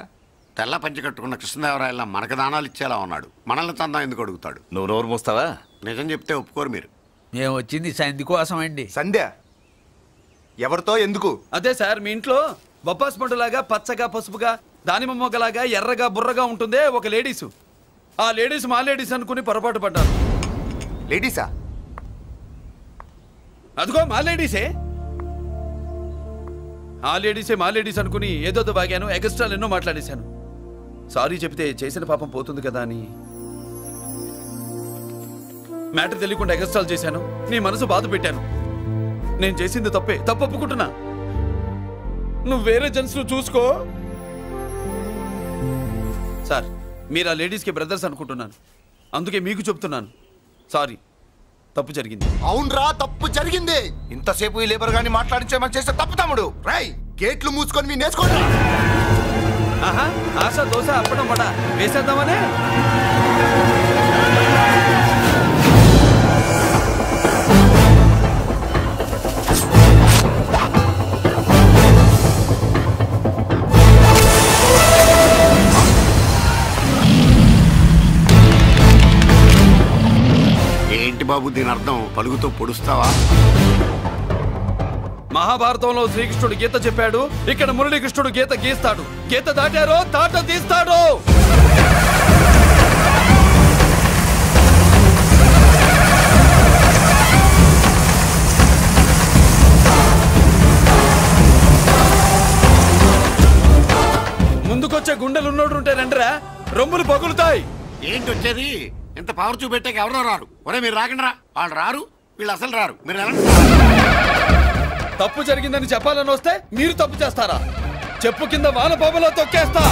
తెల్ల పంచి కట్టుకున్న కృష్ణదేవరాయల మనకు దానాలు ఇచ్చేలా ఉన్నాడు, మనల్ని చందా ఎందుకు అడుగుతాడు? నువ్వు నోరు మూస్తావా? నిజం చెప్తే ఒప్పుకోరు మీరు. మేము వచ్చింది సంధి కోసం అండి. సంధ్య ఎవరితో ఎందుకు? అదే సార్, మీ ఇంట్లో బొప్పాస్ పండులాగా పచ్చగా పసుపుగా దానిమ్మ మొగ్గలాగా ఎర్రగా బుర్రగా ఉంటుందే ఒక లేడీసు. ఆ లేడీస్ మా లేడీస్ అనుకుని పొరపాటు పడ్డాను. లేడీసా? అదిగో మా లేడీసే. ఆ లేడీసే మా లేడీస్ అనుకుని ఏదోదో బాగాను, ఎగస్ట్రాలు ఎన్నో మాట్లాడేశాను. సారీ చెప్తే చేసిన పాపం పోతుంది కదా అని. మ్యాటర్ తెలియకుండా ఎగస్ట్రాల్ చేశాను, నీ మనసు బాధ పెట్టాను. నేను చేసింది తప్పే, తప్పు ఒప్పుకుంటున్నా. నువ్వు వేరే జెంట్స్ చూసుకో. సార్, మీరు ఆ లేడీస్కి బ్రదర్స్ అనుకుంటున్నాను, అందుకే మీకు చెప్తున్నాను. సారీ, తప్పు జరిగింది. అవునరా, తప్పు జరిగింది. ఇంతసేపు ఈ లేబర్ గాని మాట్లాడించే మాకు చేస్తే తప్పు తమ్ముడు. రై, గేట్లు మూసుకొని మీ నేర్చుకోండి. ఆహా, ఆశ దోశ అప్పడం పడ వేసేద్దామనే. ఏంటి బాబు దీని అర్థం? పలుగుతో పొడుస్తావా? మహాభారతంలో శ్రీకృష్ణుడు గీత చెప్పాడు, ఇక్కడ మురళీకృష్ణుడు గీత గీస్తాడు. గీత దాటారో తాట తీస్తాడు. ముందుకొచ్చే గుండెలున్నోడు ఉంటే రండిరా, రొమ్ములు పగులుతాయి. ఏంటి వచ్చేది? ఇంత పవర్ చూపెట్టాక ఎవరో రారు. ఒరే మీరు రాకండి రా. వాళ్ళు రారు, వీళ్ళు అసలు రారు. మీరు ఎలా? తప్పు జరిగిందని చెప్పాలని వస్తే మీరు తప్పు చేస్తారా? చెప్పు కింద వాన బాబులో తొక్కేస్తా.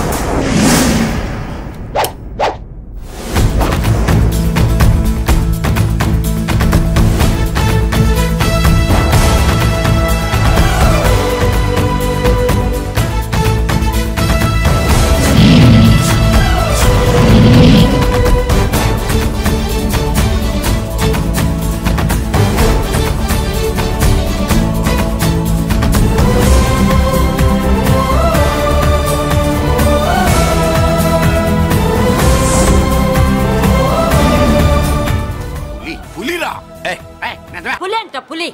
పులి అంట పులి,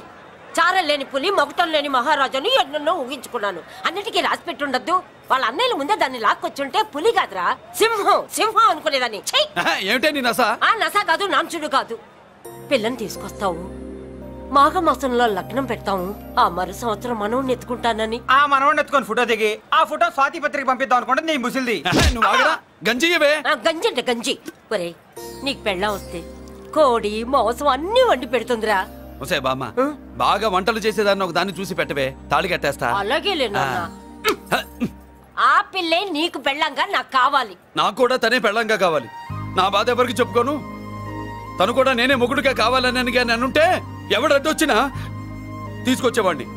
చారం లేని పులి, మొగటం లేని మహారాజుని ఎన్నెన్నో ఊహించుకున్నాను. అన్నిటికీ రాసి పెట్టుండద్దు. వాళ్ళ అన్నయ్యల ముందే దాన్ని లాక్కొచ్చుంటే పులి కాదురా, సింహం సింహం అనుకునేదాన్ని. ఏమిటే నీ నస? ఆ నస కాదు, నాంచుడు కాదు. పిల్లని తీసుకొస్తావు, మాఘమాసంలో లగ్నం పెడతాము, ఆ మరు సంవత్సరం మనవుని ఎత్తుకుంటానని. ఆ మనవుని ఎత్తుకొని ఫోటో దిగి ఆ ఫోటో స్వాతి పత్రిక పంపిద్దాం అనుకుంటే నీ ముసిల్ది. గంజి గంజి అంటే గంజి. ఒరే, నీకు పెళ్ళం వస్తే కోడి మాంసం అన్ని వండి పెడుతుందిరా. ఒసే బామ్మ, బాగా వంటలు చేసేదాన్ని ఒక దాన్ని చూసి పెట్టవే, తాళి కట్టేస్తా. అలాగే లేనా? ఆ పిల్లే నీకు పెళ్ళంగా నాకు కావాలి. నాకు కూడా తనే పెళ్ళంగా కావాలి. నా బాధ ఎవరికి చెప్పుకోను. తను కూడా నేనే మొగుడుగా కావాలని కానీ అనుంటే ఎవడడ్డొచ్చినా తీసుకొచ్చేవాడిని.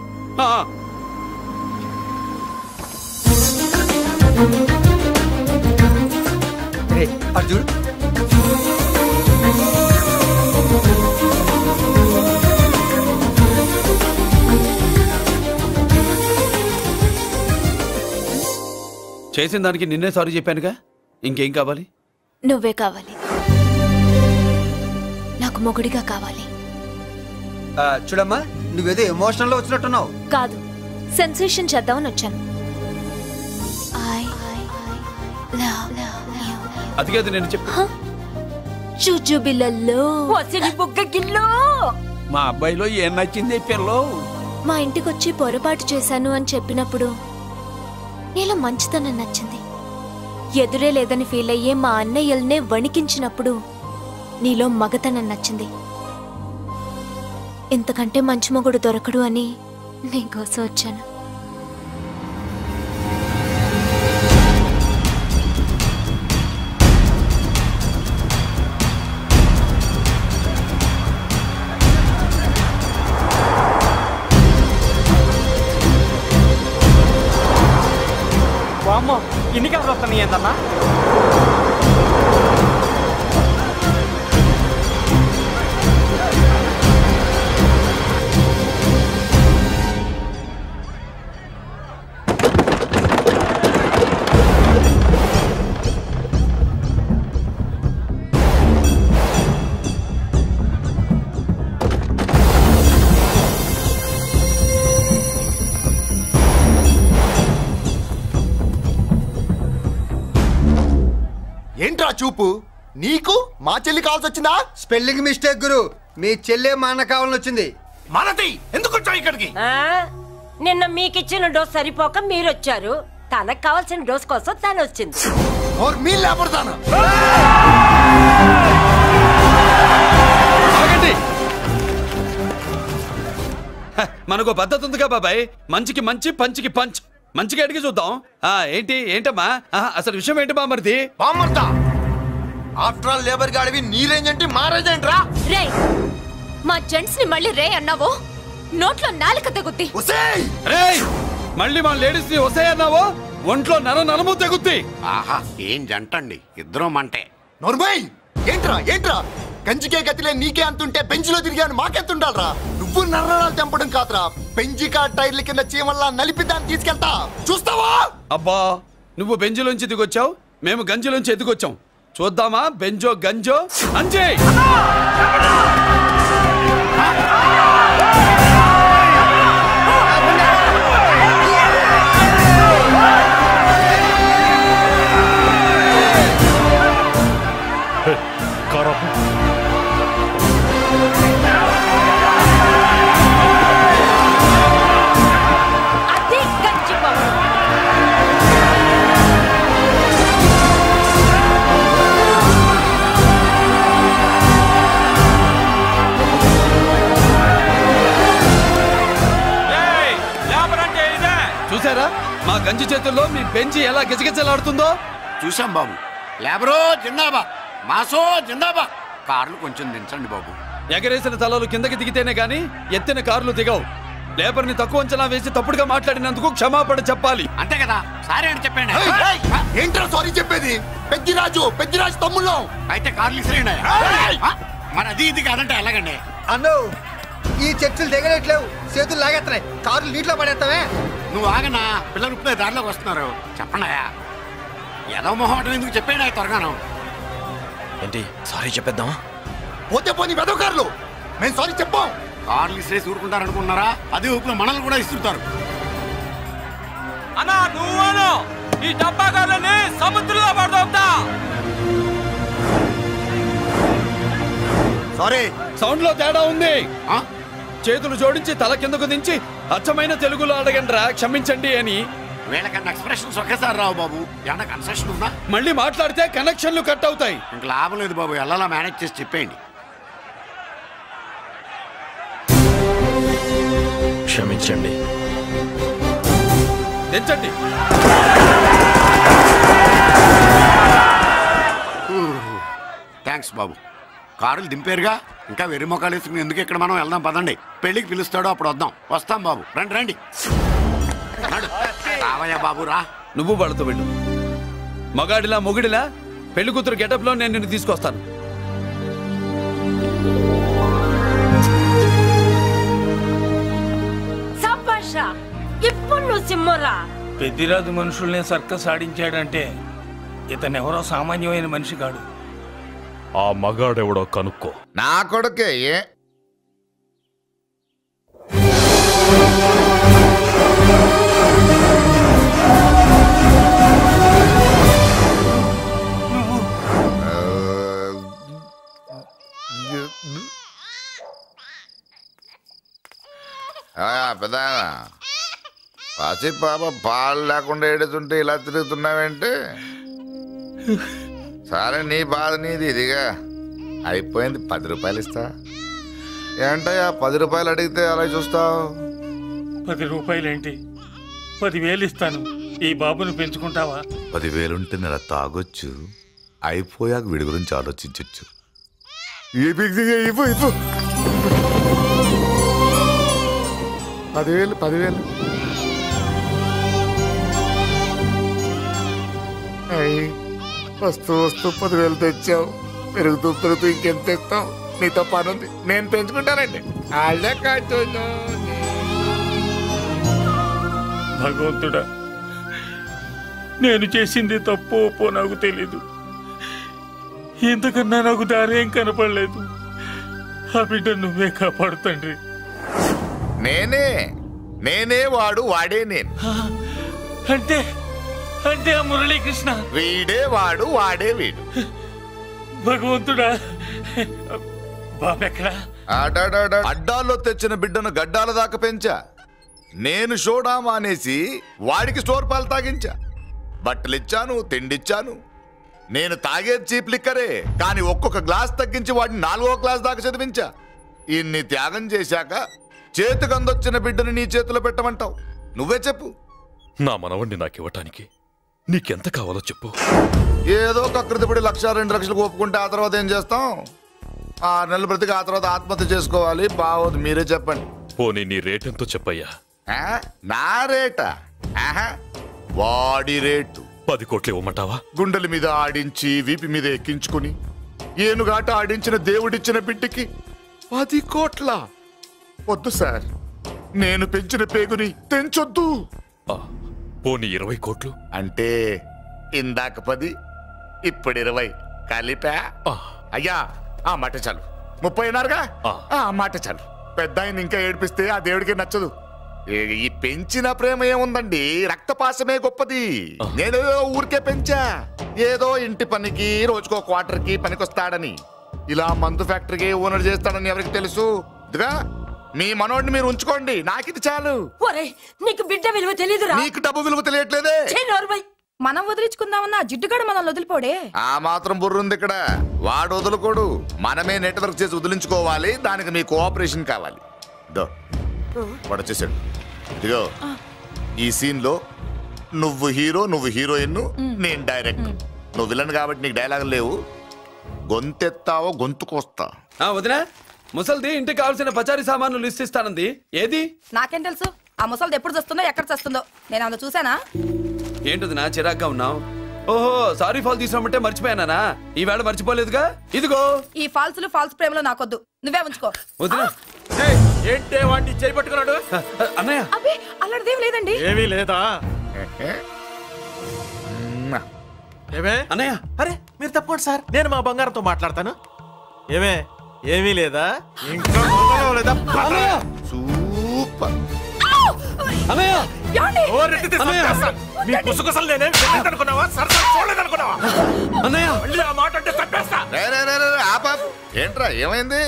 అర్జున్, చేసిన దానికి నిన్నే సారీ చెప్పానుగా, ఇంకేం కావాలి? నువ్వే కావాలి, నాకు మొగుడిగా కావాలి. చూడమ్మా, నువ్వేదో ఎమోషనల్ లో వచ్చినట్టున్నావు. కాదు, సెన్సేషన్ చేద్దామని వచ్చాను. అది కాదు నేను చెప్పు. చుచుబిళ్ళల్లో మా అబ్బాయిలో ఏం నచ్చింది పిల్లో? మా ఇంటికొచ్చి పొరపాటు చేశాను అని చెప్పినప్పుడు నీలో మంచితనం నచ్చింది. ఎదురే లేదని ఫీల్ అయ్యే మా అన్నయ్యల్నే వణికించినప్పుడు నీలో మగతనం నచ్చింది. ఇంతకంటే మంచి మొగుడు దొరకడు అని నీకోసం వచ్చాను. అమ్మో, ఇన్ని కలర్ వస్తున్నాయి ఏందన్నా? ఏంట్రా చూపు? నీకు మా చెల్లి కావాల్సి వచ్చిందా? స్పెల్లింగ్ మిస్టేక్ గురు. మీ చెల్లె మా అన్న కావాలని వచ్చింది. మనది ఎందుకు వచ్చావు ఇక్కడికి? నిన్న మీకిచ్చిన డోస్ సరిపోక మీరొచ్చారు. తనకు కావాల్సిన డోస్ కోసం తను వచ్చింది. మీ లేపడతాను. మనకు పద్ధతి ఉందిగా బాబాయ్, మంచికి మంచి పంచికి పంచ్. మంచిగా అడిగి చూద్దాం. ఏంటమ్మా అసలు విషయం ఏంటి బామర్ది? ఆఫ్టర్ ఆల్ లేబర్ గాడివి నీ రేంజ్ అంటే మా రేంజ్ ఏంట్రా? రే మా జెంట్స్ ని మళ్ళీ రే అన్నావో నోట్లో నాలుక తెగుద్ది. రే మళ్ళీ మా లేడీస్ ని వసే అన్నావో ఒంట్లో నరము తెగుద్ది. ఆహా ఏం జంటండి, ఇద్దరు మంటే. నోర్మయ్ ఏంట్రా ఏంట్రా కంచికే గతిలే నీకే అంతుంటే బెంచ్లో తిరిగాను మాకెంతుండాలరా? నువ్వు నర్రాలు తెంపడం కాదురా, బెంజికా టైర్ల కింద చీమల్లా నలిపి దాన్ని తీసుకెళ్తా చూస్తావా? అబ్బా నువ్వు బెంజులోంచి దిగొచ్చావు, మేము గంజిలోంచి ఎదిగొచ్చాం. చూద్దామా బెంజో గంజో అంజే. చూసారా మా గంజి చేతుల్లో మీ బెంచి ఎలా గిజగిజలాడుతుందో? చూసాం బాబు. లేబరో జిందాబా, మాసో జిందాబా. కార్లు కొంచెం దించండి బాబు. ఎగరేసిన తలలు కిందకి దిగితేనే గాని ఎత్తిన కార్లు దిగవు. లేబర్ ని తక్కువ అంచనా వేసి తప్పుడుగా మాట్లాడినందుకు క్షమాపణ చెప్పాలి. అంతే కదా, సారీ అని చెప్పండి. ఏంట్రా సారీ చెప్పేది? పెద్దిరాజు తమ్ముళ్ళు అయితే కార్లు ఇసిరేయండి. మరి అది ఇది కాదంటే ఎలాగండి? అన్నో ఈ చర్చలు దిగలేట్లేవు, చేతులు లాగేస్తున్నాయి, కార్లు నీటిలో పడేస్తావే. నువ్వు ఆగనా, పిల్లలు ఇప్పుడే దారిలోకి వస్తున్నారు. చెప్పండియా, ఏదో మొహం ఎందుకు చెప్పేనా త్వరగాను. ఏంటి సారీ చెప్పేద్దామా? పోతే పోనీ వెదవ కార్లు, మేము సారీ చెప్పాం. కార్లు ఇసిరేసి ఊరుకుంటారనుకున్నారా? అదే ఊపిలో మనల్ని కూడా ఇస్తుంటారు. అన్నా నువ్వు ఈ డబ్బా కార్లని సముద్రంలో పడతా. సారీ సౌండ్ లో తేడా ఉంది. చేతులు జోడించి తల కిందకు దించి అచ్చమైన తెలుగులో అడగండిరా క్షమించండి అని. వీళ్ళకన్నా ఎక్స్ప్రెషన్స్ ఒకేసారి రావు బాబు. ఏమన్నా కన్సెషన్ ఉందా? మళ్ళీ మాట్లాడితే కనెక్షన్లు కట్ అవుతాయి. ఇంక లాభం లేదు బాబు, ఎలా మేనేజ్ చేసి చెప్పేయండి. క్షమించండి. తెచ్చండి. థ్యాంక్స్ బాబు. కారులు దింపారుగా, ఇంకా వెర్రి మొక్కలు వేసుకుని ఎందుకు ఇక్కడ మనం వెళ్దాం పదండి. పెళ్లికి పిలుస్తాడో అప్పుడు వద్దాం. వస్తాం బాబు, రండి రండి. రావయ్యా బాబు రా. నువ్వు వాళ్ళతో వెళ్ళు. మగాడిలా మొగుడిలా పెళ్లి కూతురు గెటప్ లో నేను నిన్ను తీసుకొస్తాను. ఇప్పుడు నువ్వు సింహరా. పెద్దిరాజు మనుషుల్ని సర్కస్ ఆడించాడంటే ఇతనెవరో సామాన్యమైన మనిషి కాడు. ఆ మగాడెవడో కనుక్కో. నా కొడుకే పెద్ద పసి పాప పాలు లేకుండా ఏడుతుంటే ఇలా తిరుగుతున్నావేంటి? సరే నీ బాధ నీది, ఇదిగా అయిపోయింది. 10 రూపాయలు ఇస్తా. ఏంటయ్యా 10 రూపాయలు అడిగితే అలా చూస్తావు? 10 రూపాయలేంటి, 10,000 ఇస్తాను. ఈ బాబును పెంచుకుంటావా? 10,000 ఉంటే నెల తాగొచ్చు, అయిపోయాక వీడి గురించి ఆలోచించచ్చు. 10,000 వస్తూ 10,000 తెచ్చావు. పెరుగుతూ ఇంకెంత తెస్తావు? నీతో పని ఉంది, నేను పెంచుకుంటానండి. భగవంతుడా, నేను చేసింది తప్పు ఒప్పో నాకు తెలీదు. ఇంతకన్నా నాకు దారేం కనపడలేదు. ఆ బిడ్డ నువ్వే కాపాడు తండ్రి. నేనే వాడు, వాడే నేను. అంటే అంటే ఆ మురళీకృష్ణ వీడే వాడు, వాడే వీడు. భగవంతుడా, బాబెక్కడా? అడ్డాల్లో తెచ్చిన బిడ్డను గడ్డాల దాకా పెంచా. నేను షోడా మానేసి వాడికి స్టోర్ పాలు తాగించా. బట్టలిచ్చాను, తిండిచ్చాను. నేను తాగేది చీప్ లిక్కరే, కానీ ఒక్కొక్క గ్లాస్ తగ్గించి వాడిని 4వ క్లాస్ దాకా చదివించా. ఇన్ని త్యాగం చేశాక చేతికి అందొచ్చిన బిడ్డని నీ చేతిలో పెట్టమంటావు? నువ్వే చెప్పు. నా మనవణ్ణి నాకివ్వటానికి నీకెంత కావాలో చెప్పు. ఏదో కకృతిపడి 1,00,000 2 లక్షలకు ఒప్పుకుంటే ఆ తర్వాత ఏం చేస్తాం? 6 నెలలు బ్రతికి ఆ తర్వాత ఆత్మహత్య చేసుకోవాలి. బావోదు, మీరే చెప్పండి. పోనీ నీ రేటెంతో చెప్పయ్యా. నా రేటా? వాడి రేటు 10 కోట్లు ఇవ్వమంటావా? గుండెల మీద ఆడించి వీపి మీద ఎక్కించుకుని ఏనుగాట ఆడించిన దేవుడిచ్చిన బిడ్డకి 10 కోట్ల? వద్దు సార్, నేను పెంచిన పేగుని తెంచొద్దు. పోనీ 20 కోట్లు? అంటే ఇందాక 10 ఇప్పుడు 20 కలిపా? అయ్యా ఆ మాట చాలు. 30 అన్నారుగా, ఆ మాట చాలు. పెద్ద ఆయన ఇంకా ఏడిపిస్తే ఆ దేవుడికి నచ్చదు. ఈ పెంచిన ప్రేమ ఏముందండి, రక్తపాసమే గొప్పది. నేనేదో ఊరికే పెంచా, ఏదో ఇంటి పనికి రోజుకో క్వార్టర్కి పనికొస్తాడని. ఇలా మందు ఫ్యాక్టరీకి ఓనర్ చేస్తాడని ఎవరికి తెలుసు? ఇదిగా మీ మనోడిని మీరు ఉంచుకోండి, నాకిది చాలు. నీకు బిడ్డ విలువ తెలియదురా? నీకు డబ్బు విలువ తెలియట్లేదే. మనం వదిలించుకుందామన్నా జిడ్డుగాడు మనం వదిలిపోడే. ఆ మాత్రం బుర్రుంది ఇక్కడ. వాడు వదులుకోడు, మనమే నెట్వర్క్ చేసి వదిలించుకోవాలి. దానికి మీ కోఆపరేషన్ కావాలి. వాడు వచ్చేసాడు. ఇదిగో ఈ సీన్ లో నువ్వు హీరో, నువ్వు హీరోయిన్, నేను డైరెక్టర్. నువ్వు విలన్ కాబట్టి నీకు డైలాగులు లేవు. గొంతెత్తావో గొంతుకొస్తా. వదినా, ముసల్ది ఇంటికి కావాల్సిన పచారీ సామాన్లు లిస్ట్ ఇస్తానంది. ఏది? నాకేం తెలుసు? ఆ ముసలిది ఎప్పుడు చస్తుందో ఎక్కడ చస్తుందో నేను అందులో చూసానా? ఏంటది నా చిరాగ్గా ఉన్నావు? ఓహో, సారీ ఫాల్ తీసుకురామంటే మర్చిపోయానా? ఈవేళ మర్చిపోలేదుగా. ఇదిగో ఈ ఫాల్స్ ప్రేమలో నాకొద్దు, నువ్వే ఉంచుకో. వదినా, ఏంటే వాడిని చేయి పట్టుకున్నాడు? అన్నయ్య, అబ్బే అలాంటిదేం లేదండి. ఏమీ లేదా? ఏమే అన్నయ్య? అరే మీరు తప్పకుండా సార్, నేను మా బంగారంతో మాట్లాడతాను. ఏమే ఏమీ లేదా? ఇంకా లేదా? సూపర్ అన్నయ్య, మీ పుసుగుసలు నేనేం అనుకున్నావా? సరసా చూడలేదనుకున్నావా? అన్నయ్య మళ్ళీ ఆ మాట అంటే తప్పేస్తా. ఏంట్రా ఏమైంది?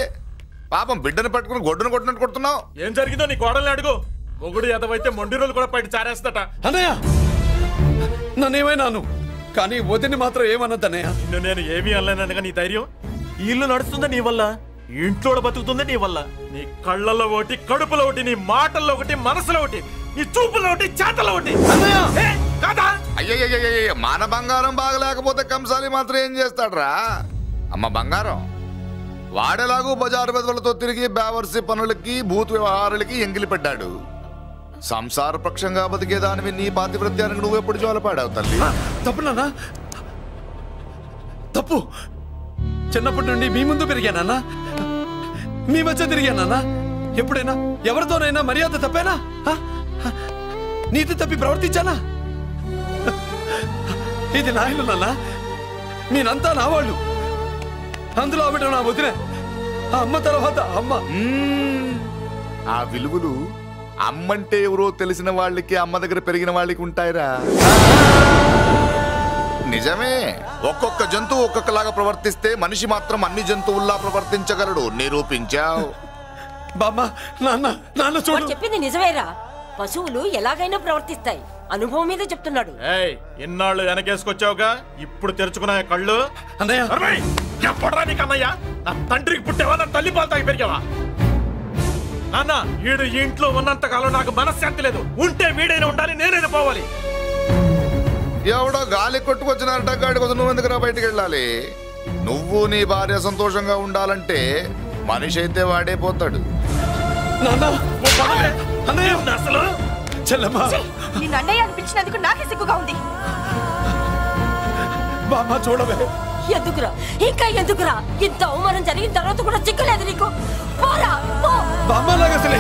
పాపం బిడ్డను పట్టుకుని గొడ్డును కొట్టినట్టు కొడుతున్నావు. ఏం జరిగిందో నీ కోడల్ని అడుగు. మొగుడు ఎదవైతే మొండి రోజులు కూడా బయట చారేస్తట. అన్నయ్య, నన్నేమైనాను కానీ వదిని మాత్రం ఏమన్నదన్నయ్య? నిన్ను నేను ఏమీ అనలేనగా నీ ధైర్యం? ఈ ఇల్లు నడుస్తుందా నీ వల్ల? ఇంట్లో బతుకుతుందా నీ వల్ల? నీ కళ్ళల్లో ఒకటి, కడుపులో ఒకటి, నీ మాటల్లో ఒకటి, మనసులో ఒకటి, నీ చూపులో ఒకటి, చేతల్లో ఒకటి. అయ్యయ్య, మన బంగారం బాగలేకపోతే కంసాలి మాత్రం ఏం చేస్తాడ్రా? అమ్మ బంగారం వాడేలాగూ బజారు బెదవులతో తిరిగి బేవర్సి పనులకి భూత వ్యవహారాలకి ఎంగిలి పెట్టాడు. సంసార పక్షంగా బతికేదానివి నీ పాతివృత్యానికి నువ్వెప్పుడు జోలపాడావు తల్లి? తప్పు నాన్న, తప్పు. చిన్నప్పటి నుండి మీ ముందు పెరిగానన్నా, మీ మధ్య తిరిగానన్నా. ఎప్పుడైనా ఎవరితోనైనా మర్యాద తప్పేనా? నీతి తప్పి ప్రవర్తించానా? ఇది నా ఇల్లు నాన్న, నేనంతా నా వాళ్ళు. అందులో ఆవిడ నా వదిన, ఆ అమ్మ తర్వాత అమ్మ. ఆ విలువలు అమ్మంటే ఎవరో తెలిసిన వాళ్ళకి, అమ్మ దగ్గర పెరిగిన వాళ్ళకి ఉంటాయిరా. నిజమే, ఒక్కొక్క జంతువు ఒక్కొక్కలాగా ప్రవర్తిస్తే మనిషి మాత్రం అన్ని జంతువుల్లా ప్రవర్తించగలడు. నిరూపించావు. బామ్మ, నాన్న, నాన్న చూడు. చెప్పింది నిజమేరా. పశువులు ఎలాగైనా ప్రవర్తిస్తాయి. అనుభవం మీద చెప్తున్నాడు. ఎన్నాళ్ళు వెనకేసుకొచ్చావుగా, ఇప్పుడు తెరుచుకున్నా కళ్ళు. అన్నయ్య, నీకన్నయ్యా? నా తండ్రికి పుట్టేవా? నా తల్లి పాలు తాగి పెరిగావా? నాన్న, వీడు ఈ ఇంట్లో ఉన్నంత కాలం నాకు మనశ్శాంతి లేదు. ఉంటే వీడైనా ఉండాలి, నేనైనా పోవాలి. ఎవడో గాలి కొట్టుకొచ్చినారట, గాడి కోసం నువ్వు ఎందుకురా బయటికి వెళ్ళాలి? నువ్వు నీ భార్య సంతోషంగా ఉండాలంటే మనిషి అయితే వాడే పోతాడు. నిన్ను అన్నయ్య అనిపించినందుకు నాకే సిగ్గుగా ఉంది. బామ్మ చూడవే. ఎందుకురా, ఇంకా ఎందుకురా? ఇంత అవమానం జరిగిన తర్వాత కూడా సిగ్గులేదు నీకు? పోరా, పో. బామ్మలాగా అసలు